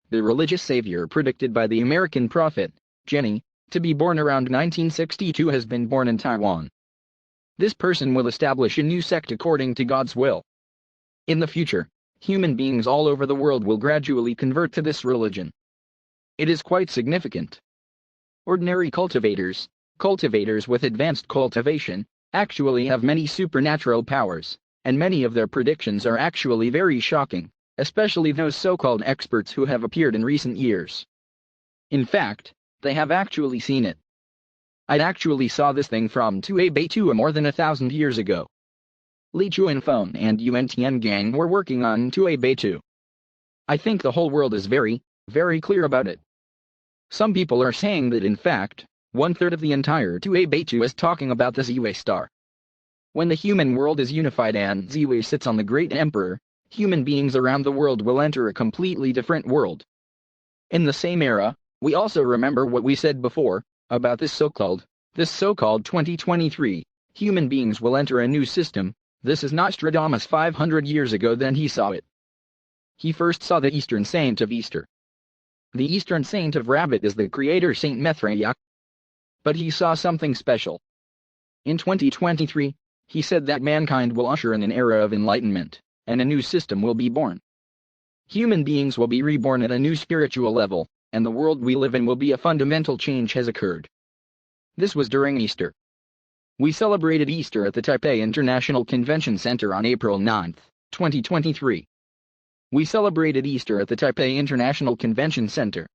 the religious savior predicted by the American prophet, Jenny, to be born around 1962 has been born in Taiwan. This person will establish a new sect according to God's will. In the future, human beings all over the world will gradually convert to this religion. It is quite significant. Ordinary cultivators with advanced cultivation, actually have many supernatural powers, and many of their predictions are actually very shocking, especially those so-called experts who have appeared in recent years. In fact, they have actually seen it. I actually saw this thing from Tui Bei Tu more than 1,000 years ago. Li Chunfeng and Yuan Tiangang were working on Tui Bei Tu. I think the whole world is very, very clear about it. Some people are saying that in fact, 1/3 of the entire Tui Bei Tu is talking about the Ziwei Star. When the human world is unified and Ziwei sits on the great emperor, human beings around the world will enter a completely different world. In the same era, we also remember what we said before, about this so-called 2023, human beings will enter a new system. This is Nostradamus 500 years ago then he saw it. He first saw the Eastern Saint of Easter. The Eastern Saint of Rabbit is the creator Saint Maitreya. But he saw something special. In 2023, he said that mankind will usher in an era of enlightenment, and a new system will be born. Human beings will be reborn at a new spiritual level, and the world we live in will be a fundamental change has occurred. This was during Easter. We celebrated Easter at the Taipei International Convention Center on April 9, 2023. We celebrated Easter at the Taipei International Convention Center.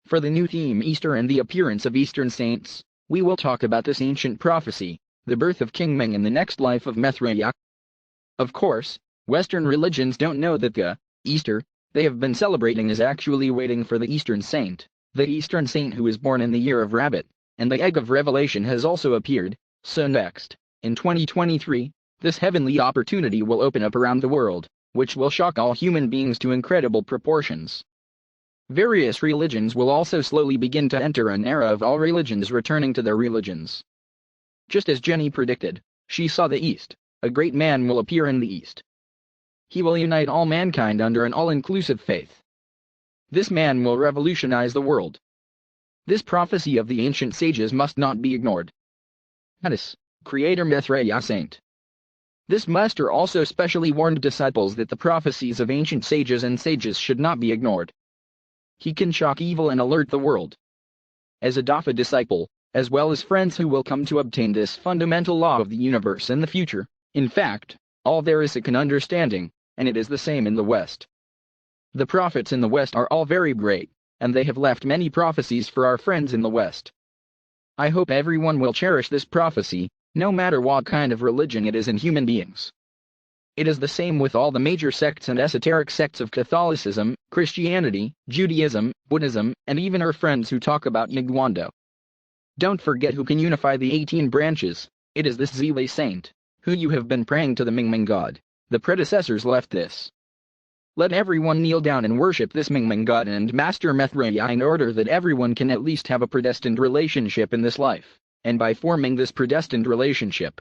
For the new theme Easter and the appearance of Eastern Saints, we will talk about this ancient prophecy, the birth of King Meng and the next life of Maitreya. Of course, Western religions don't know that the Easter they have been celebrating is actually waiting for the Eastern Saint who is born in the year of Rabbit, and the egg of revelation has also appeared, so next, in 2023, this heavenly opportunity will open up around the world, which will shock all human beings to incredible proportions. Various religions will also slowly begin to enter an era of all religions returning to their religions. Just as Jenny predicted, she saw the East, a great man will appear in the East. He will unite all mankind under an all-inclusive faith. This man will revolutionize the world. This prophecy of the ancient sages must not be ignored. Hadis, Creator Maitreya Saint. This master also specially warned disciples that the prophecies of ancient sages should not be ignored. He can shock evil and alert the world. As a Dafa disciple, as well as friends who will come to obtain this fundamental law of the universe in the future, in fact, all there is an understanding, and it is the same in the West. The prophets in the West are all very great, and they have left many prophecies for our friends in the West. I hope everyone will cherish this prophecy, no matter what kind of religion it is in human beings. It is the same with all the major sects and esoteric sects of Catholicism, Christianity, Judaism, Buddhism, and even our friends who talk about Yigwando. Don't forget who can unify the 18 branches. It is this Ziwei Saint, who you have been praying to the Mingming God. The predecessors left this. Let everyone kneel down and worship this Mingming God and Master Maitreya in order that everyone can at least have a predestined relationship in this life, and by forming this predestined relationship,